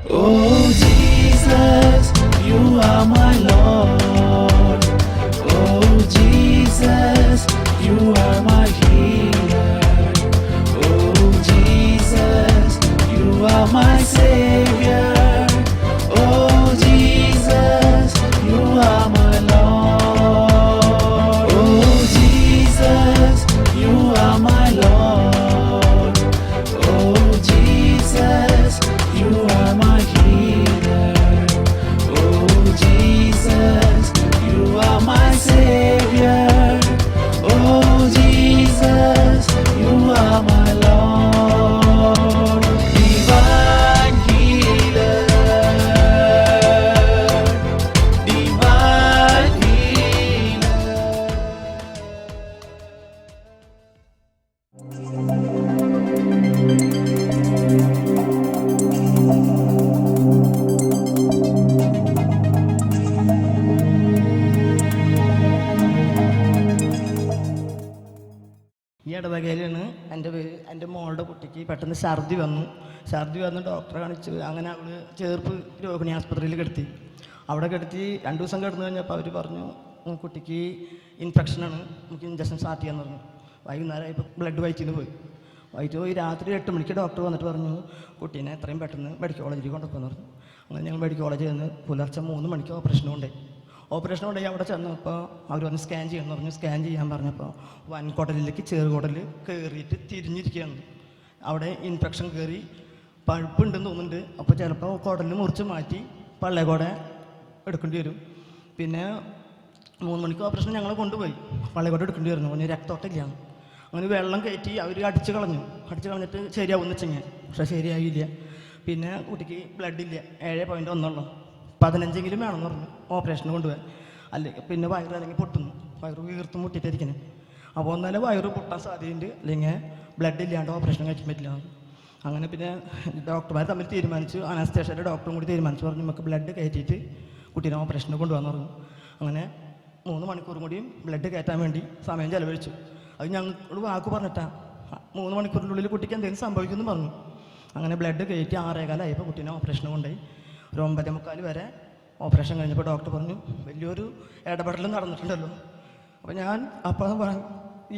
Oh Jesus, you are my Lord. Oh Jesus, you are my healer. Oh Jesus, you are my Savior. Oh Jesus, you are my Lord. Oh Jesus, you are my Lord. Oh Jesus, you are my healer. Oh Jesus, you are my Savior. Oh Jesus, you are my Lord. Divine healer, divine healer. ഈ ഇടവകയിലാണ് എൻ്റെ മോളുടെ കുട്ടിക്ക് പെട്ടെന്ന് ഛർദി വന്ന് ഡോക്ടറെ കാണിച്ചു. അങ്ങനെ അവൾ ചേർപ്പ് രോഹിണി ആസ്പത്രിയിൽ കിടത്തി. അവിടെ കിടത്തി 2 ദിവസം കിടന്നു കഴിഞ്ഞപ്പോൾ അവർ പറഞ്ഞു കുട്ടിക്ക് ഇൻഫെക്ഷനാണ്, നമുക്ക് ഇഞ്ചക്ഷൻ സ്റ്റാർട്ട് ചെയ്യാന്ന് പറഞ്ഞു. വൈകുന്നേരം ഇപ്പോൾ ബ്ലഡ് വയറ്റിൽ പോയി രാത്രി 8 മണിക്ക് ഡോക്ടർ വന്നിട്ട് പറഞ്ഞു കുട്ടീനെ എത്രയും പെട്ടെന്ന് മെഡിക്കൽ കോളേജിൽ കൊണ്ടുപോകുന്നു പറഞ്ഞു. അങ്ങനെ ഞങ്ങൾ മെഡിക്കൽ കോളേജിൽ നിന്ന് പുലർച്ചെ 3 മണിക്ക് ഓപ്പറേഷൻ കൊണ്ടുപോയി അവിടെ ചെന്നപ്പോൾ അവർ പറഞ്ഞ് സ്കാൻ ചെയ്യണമെന്ന് പറഞ്ഞു. സ്കാൻ ചെയ്യാൻ പറഞ്ഞപ്പോൾ വൻകുടലിലേക്ക് ചെറുകുടൽ കയറിയിട്ട് തിരിഞ്ഞിരിക്കുകയാണ്. അവിടെ ഇൻഫെക്ഷൻ കയറി പഴുപ്പുണ്ടെന്ന് തോന്നുന്നുണ്ട്. അപ്പോൾ ചിലപ്പോൾ കുടൽ മുറിച്ച് മാറ്റി പള്ളേക്കോടെ എടുക്കേണ്ടി വരും. പിന്നെ 3 മണിക്ക് ഓപ്പറേഷൻ ഞങ്ങൾ കൊണ്ടുപോയി പള്ളേക്കോടെ എടുക്കേണ്ടി വരുന്നു. പറഞ്ഞ് രക്തോട്ടമില്ല. അങ്ങനെ വെള്ളം കയറ്റി അവർ അടിച്ച് കളഞ്ഞിട്ട് ശരിയാവുമെന്ന് വെച്ചെങ്കിൽ, പക്ഷേ ശരിയായില്ല. പിന്നെ കുട്ടിക്ക് ബ്ലഡില്ല, 7.1 15 വേണമെന്ന് പറഞ്ഞു ഓപ്പറേഷന് കൊണ്ടുപോകാൻ. അല്ലെങ്കിൽ പിന്നെ വയറ് അല്ലെങ്കിൽ പൊട്ടുന്നു, വയറ് വീർത്തും മുട്ടിട്ടിരിക്കുന്നത്. അപ്പോൾ ഒന്നാലും വയറ് പൊട്ടാൻ സാധ്യതയുണ്ട്, അല്ലെങ്കിൽ ബ്ലഡ് ഇല്ലാണ്ട് ഓപ്പറേഷൻ കഴിക്കാൻ പറ്റില്ല. അങ്ങനെ പിന്നെ ഡോക്ടർമാർ തമ്മിൽ തീരുമാനിച്ചു, അനസ്തേഷ്യയുടെ ഡോക്ടറും കൂടി തീരുമാനിച്ചു പറഞ്ഞു നമുക്ക് ബ്ലഡ് കയറ്റിയിട്ട് കുട്ടീനെ ഓപ്പറേഷന് കൊണ്ടുപോകാമെന്ന് പറഞ്ഞു. അങ്ങനെ 3 മണിക്കൂർ കൂടിയും ബ്ലഡ് കയറ്റാൻ വേണ്ടി സമയം ചെലവഴിച്ചു. അത് ഞങ്ങൾ വാക്ക് പറഞ്ഞിട്ടാണ് 3 മണിക്കൂറിൻ്റെ ഉള്ളിൽ കുട്ടിക്ക് എന്തെങ്കിലും സംഭവിക്കുമെന്ന് പറഞ്ഞു. അങ്ങനെ ബ്ലഡ് കയറ്റി 6:15 കുട്ടീനെ ഓപ്പറേഷന് കൊണ്ടുപോയി. ഒരു 9:45 വരെ ഓപ്പറേഷൻ കഴിഞ്ഞപ്പോൾ ഡോക്ടർ പറഞ്ഞു വലിയൊരു ഇടപെടൽ നടന്നിട്ടുണ്ടല്ലോ. അപ്പോൾ ഞാൻ അപ്പോൾ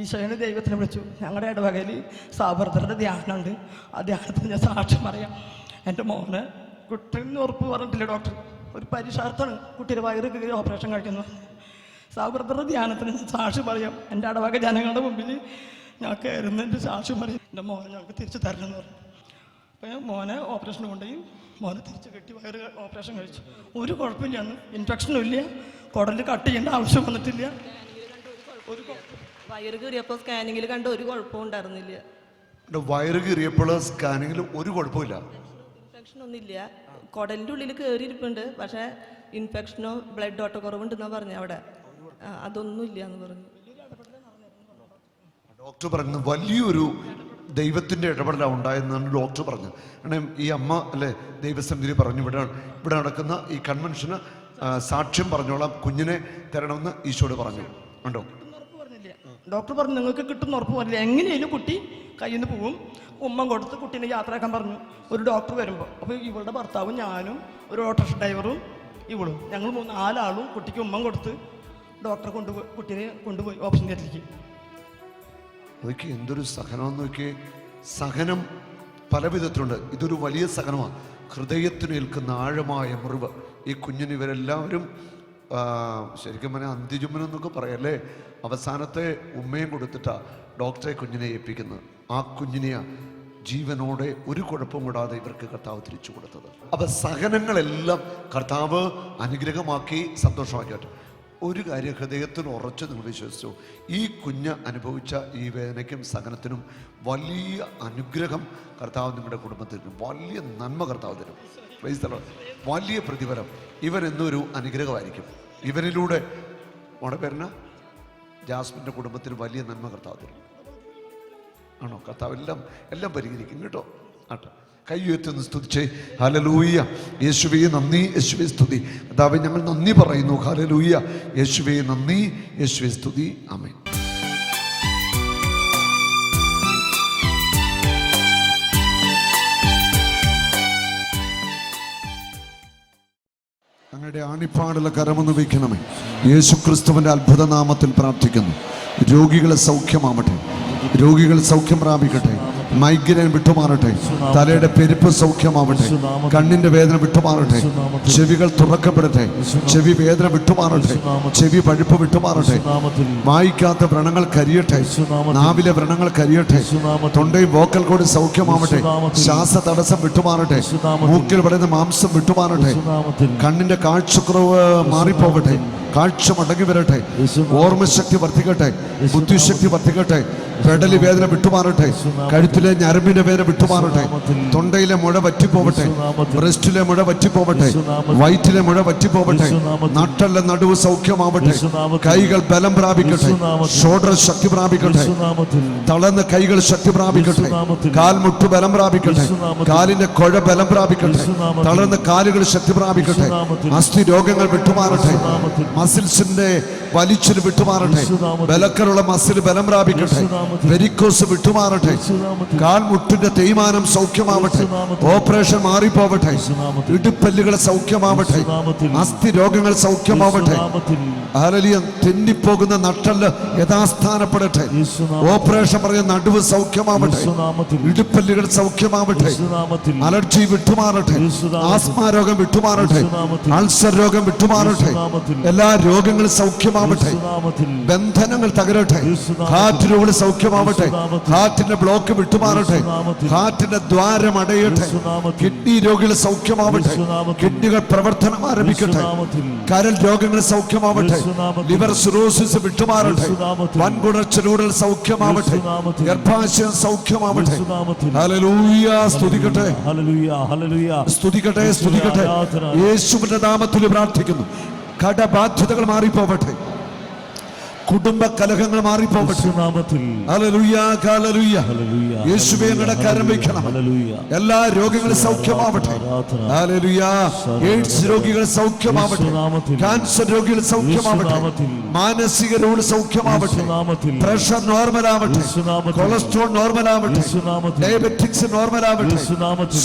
ഈശോനെ ദൈവത്തിനെ വിളിച്ചു. ഞങ്ങളുടെ ഇടവകയിൽ സാബർദരുടെ ധ്യാനമുണ്ട്, ആ ധ്യാനത്തിൽ ഞാൻ സാക്ഷ്യം പറയാം. എൻ്റെ മോനെ കുട്ടീന്ന് ഉറപ്പ് പറഞ്ഞിട്ടില്ല ഡോക്ടർ, ഒരു പരീക്ഷാർത്ഥമാണ് കുട്ടിയുടെ വയറ് കയറി ഓപ്പറേഷൻ കഴിക്കുന്നത്. സാബർദരുടെ ധ്യാനത്തിന് സാക്ഷ്യം പറയാം. എൻ്റെ ഇടവക ജനങ്ങളുടെ മുമ്പിൽ ഞാൻ കയറുന്നതിൻ്റെ സാക്ഷ്യം പറയും. എൻ്റെ മോനെ ഞങ്ങൾക്ക് തിരിച്ചു തരണമെന്ന് പറഞ്ഞു. അപ്പോൾ മോനെ ഓപ്പറേഷന് കൊണ്ടുപോയി മോനെ തിരിച്ച് കെട്ടി വയറ് ഓപ്പറേഷൻ കഴിച്ചു. ഒരു കുഴപ്പമില്ല, ഇൻഫെക്ഷനും ഇല്ല, കുടലിൽ കട്ട് ചെയ്യേണ്ട ആവശ്യം വന്നിട്ടില്ല. വയറ് കീറിയപ്പോൾ സ്കാനിങ്ങിൽ കണ്ട ഒരു കുഴപ്പവും ഉണ്ടായിരുന്നില്ല. വയറ് കീറിയപ്പോൾ സ്കാനിങ്ങിൽ ഒരു കുഴപ്പമില്ല, ഇൻഫെക്ഷൻ ഒന്നുമില്ല. കുടലിൻ്റെ ഉള്ളിൽ കയറിയിരിപ്പുണ്ട്, പക്ഷേ ഇൻഫെക്ഷനോ ബ്ലഡ് ഓട്ടക്കുറവുണ്ടെന്നാ പറഞ്ഞു. അവിടെ അതൊന്നും ഇല്ല എന്ന് പറഞ്ഞു. ഡോക്ടർ പറഞ്ഞു വലിയൊരു ദൈവത്തിൻ്റെ ഇടപെടലാണ് ഉണ്ടായെന്നാണ് ഡോക്ടർ പറഞ്ഞത്. കാരണം ഈ അമ്മ അല്ലേ ദൈവസന്നിധി പറഞ്ഞു ഇവിടെ നടക്കുന്ന ഈ കൺവെൻഷന് സാക്ഷ്യം പറഞ്ഞോളാം, കുഞ്ഞിനെ തരണമെന്ന് ഈശോട് പറഞ്ഞു. കണ്ടോ, ഡോക്ടർ പറഞ്ഞു നിങ്ങൾക്ക് കിട്ടുന്ന ഉറപ്പ് പറഞ്ഞില്ല, എങ്ങനെയാലും കുട്ടി കയ്യിൽ നിന്ന് പോവും. ഉമ്മ കൊടുത്ത് കുട്ടീനെ യാത്രയാക്കാൻ പറഞ്ഞു ഒരു ഡോക്ടർ വരുമ്പോൾ. അപ്പോൾ ഇവളുടെ ഭർത്താവും ഞാനും ഒരു ഓട്ടോറിക്ഷ ഡ്രൈവറും ഇവളും ഞങ്ങൾ 4 ആളും കുട്ടിക്ക് ഉമ്മ കൊടുത്ത് ഡോക്ടറെ കുട്ടീനെ കൊണ്ടുപോയി ഓപ്പറേഷൻ തിയേറ്ററിലേക്ക്. നോക്കി എന്തൊരു സഹനമെന്ന് നോക്കിയേ. സഹനം പല വിധത്തിലുണ്ട്. ഇതൊരു വലിയ സഹനമാണ്, ഹൃദയത്തിനേൽക്കുന്ന ആഴമായ മുറിവ്. ഈ കുഞ്ഞിന് ഇവരെല്ലാവരും ശരിക്കും പറഞ്ഞാൽ അന്ത്യചുംബനം എന്നൊക്കെ പറയല്ലേ, അവസാനത്തെ ഉമ്മയും കൊടുത്തിട്ടാണ് ഡോക്ടറെ കുഞ്ഞിനെ ഏൽപ്പിക്കുന്നത്. ആ കുഞ്ഞിനെ ജീവനോടെ ഒരു കുഴപ്പം കൂടാതെ ഇവർക്ക് കർത്താവ് തിരിച്ചു കൊടുത്തത്. അപ്പം സഹനങ്ങളെല്ലാം കർത്താവ് അനുഗ്രഹമാക്കി സന്തോഷമാക്കി മാറ്റും. ഒരു കാര്യം ഹൃദയത്തിന് ഉറച്ച് നിങ്ങൾ വിശ്വസിച്ചു, ഈ കുഞ്ഞ് അനുഭവിച്ച ഈ വേദനയ്ക്കും സഹനത്തിനും വലിയ അനുഗ്രഹം കർത്താവ് നിങ്ങളുടെ കുടുംബത്തിൽ തരും, വലിയ നന്മ കർത്താവ് തരും. വലിയ പ്രതിഫലം ഇവൻ എന്നൊരു അനുഗ്രഹമായിരിക്കും. ഇവനിലൂടെ മോടെ പേരിന ജാസ്മിൻ്റെ കുടുംബത്തിന് വലിയ നന്മ കർത്താവ് തരും. ആണോ? കർത്താവ് എല്ലാം പരിഹരിക്കും കേട്ടോ. ആട്ടോ, കൈ ഉയർത്തുന്ന സ്തുതിച്ചേ. ഹല്ലേലൂയ, യേശുവേ നന്ദി, യേശുവേ സ്തുതി. കർത്താവേ ഞങ്ങൾ നന്ദി പറയുന്നു. ഹല്ലേലൂയ, യേശുവേ നന്ദി, യേശുവേ സ്തുതി. ആമേൻ. അങ്ങയുടെ ആണിപ്പാടുള്ള കരമൊന്ന് വയ്ക്കണമേ. യേശു ക്രിസ്തുവിൻ്റെ അത്ഭുത നാമത്തിൽ പ്രാർത്ഥിക്കുന്നു. രോഗികളെ സൗഖ്യമാവട്ടെ, രോഗികൾ സൗഖ്യം പ്രാപിക്കട്ടെ, മൈഗ്രെയിൻ വിട്ടുമാറട്ടെ, തലയുടെ പെരുപ്പ് സൗഖ്യമാവട്ടെ, കണ്ണിന്റെ വേദന വിട്ടുമാറട്ടെ, ചെവികൾ തുറക്കപ്പെടട്ടെ, ചെവി വേദന വിട്ടുമാറട്ടെ, ചെവി പഴുപ്പ് വിട്ടുമാറട്ടെ, വായിക്കാത്ത വ്രണങ്ങൾ കരിയട്ടെ, നാവിലെ വ്രണങ്ങൾ കരിയട്ടെ, തൊണ്ടയും വോക്കൽ കോഡ് സൗഖ്യമാവട്ടെ, ശ്വാസ തടസ്സം വിട്ടുമാറട്ടെ, മൂക്കിൽ വളരുന്ന മാംസം വിട്ടുമാറട്ടെ, കണ്ണിന്റെ കാഴ്ചക്കുറവ് മാറിപ്പോകട്ടെ, കാഴ്ച മടങ്ങി വരട്ടെ, ഓർമ്മശക്തി വർദ്ധിക്കട്ടെ, ബുദ്ധിശക്തി വർദ്ധിക്കട്ടെ, പെടലി വേദന വിട്ടുമാറട്ടെ, കഴുത്തിലെ ഞരമ്പിന്റെ വേദന വിട്ടുമാറട്ടെ, തൊണ്ടയിലെ മുഴ വറ്റിപ്പോവട്ടെ, ബ്രസ്റ്റിലെ മുഴ വറ്റിപ്പോവട്ടെ, വയറ്റിലെ മുഴ വറ്റിപ്പോവട്ടെ, നട്ടല്ല നടുവ് സൗഖ്യമാവട്ടെ, കൈകൾ ബലം പ്രാപിക്കട്ടെ, ഷോൾഡർ ശക്തി പ്രാപിക്കട്ടെ, തളർന്ന കൈകൾ ശക്തി പ്രാപിക്കട്ടെ, കാൽമുട്ട് ബലം പ്രാപിക്കട്ടെ, കാലിന്റെ കുഴ ബലം പ്രാപിക്കട്ടെ, തളർന്ന കാലുകൾ ശക്തി പ്രാപിക്കട്ടെ, അസ്ഥി രോഗങ്ങൾ വിട്ടുമാറട്ടെ, മസിൽസിന്റെ വലിച്ചിൽ വിട്ടുമാറട്ടെ, ബലക്കറുള്ള മസിൽ ബലം പ്രാപിക്കട്ടെ, വെരിക്കോസ് വിട്ടുമാറട്ടെ, കാൽമുട്ടിന്റെ തേയ്മാനം സൗഖ്യമാവട്ടെ, ഓപ്പറേഷൻ മാറിപ്പോവട്ടെ, ഇടുപ്പല്ലുകൾ സൗഖ്യമാവട്ടെ, അസ്ഥി രോഗങ്ങൾ സൗഖ്യമാവട്ടെ, ഹല്ലേലൂയ, തെന്നിപ്പോകുന്ന നട്ടല് യഥാസ്ഥാനപ്പെടട്ടെ, ഓപ്പറേഷൻ പറഞ്ഞ നടുവ് സൗഖ്യമാവട്ടെ, ഇടുപ്പല്ലുകൾ സൗഖ്യമാവട്ടെ, അലർജി വിട്ടുമാറട്ടെ, ആസ്മ രോഗം വിട്ടുമാറട്ടെ, അൾസർ രോഗം വിട്ടുമാറട്ടെ, എല്ലാ രോഗങ്ങളും സൗഖ്യമാവട്ടെ, ബന്ധനങ്ങൾ തകരട്ടെ, ഹാർട്ട് രോഗങ്ങൾ സൗഖ്യമാവട്ടെ, ഹാർട്ടിന്റെ ബ്ലോക്ക് വിട്ടുമാറട്ടെ, ഹാർട്ടിന്റെ ദ്വാരം അടയട്ടെ, കിഡ്നി രോഗികൾ സൗഖ്യമാവട്ടെ, കിഡ്നികൾ പ്രവർത്തനം ആരംഭിക്കട്ടെ, കരൾ രോഗങ്ങൾ സൗഖ്യമാവട്ടെ, ലിവർ സിറോസിസ് വിട്ടുമാറട്ടെ, വൻകുടച്ചലൂടൽ സൗഖ്യമാവട്ടെ, ഗർഭാശയം സൗഖ്യമാവട്ടെ. ഹല്ലേലൂയ, സ്തുതിക്കട്ടെ, സ്തുതിക്കട്ടെ, സ്തുതിക്കട്ടെ. യേശുവിന്റെ നാമത്തിൽ പ്രാർത്ഥിക്കുന്നു. കടബാധ്യതകൾ മാറിപ്പോവട്ടെ, കുടുംബ കലഹങ്ങൾ മാറിപ്പോവട്ടെ. Hallelujah, hallelujah. യേശുവേ അങ്ങയുടെ കരം വയ്ക്കണം. എല്ലാ രോഗങ്ങളും സൗഖ്യമാവട്ടെ. ഹല്ലേലൂയ. എയ്ഡ്സ് രോഗികൾ സൗഖ്യമാവട്ടെ, ക്യാൻസർ രോഗികൾ സൗഖ്യമാവട്ടെ, മാനസിക രോഗികൾ സൗഖ്യമാവട്ടെ, പ്രഷർ നോർമൽ ആവട്ടെ, കൊളസ്ട്രോൾ നോർമൽ ആവട്ടെ, ഡയബറ്റിക്സ് നോർമൽ ആവട്ടെ,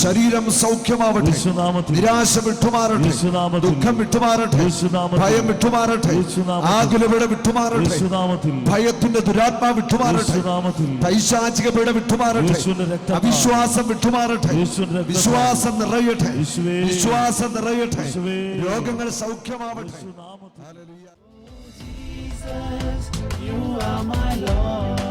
ശരീരം സൗഖ്യമാവട്ടെ, നിരാശ വിട്ടുമാറട്ടെ, ദുഃഖം വിട്ടുമാറട്ടെ, ഭയം വിട്ടുമാറട്ടെ, ആകുലത വിട്ടുമാറട്ടെ, ഭയത്തിന്റെ ദുരാത്മാ വിട്ടുമാറട്ടെ, പൈശാചിക പീഡ വിട്ടുമാറട്ടെ, അവിശ്വാസം വിട്ടുമാറട്ടെ, വിശ്വാസം നിറയട്ടെ, വിശ്വാസം നിറയട്ടെ, രോഗങ്ങൾ സൗഖ്യമാവട്ടെ. Jesus, you are my Lord.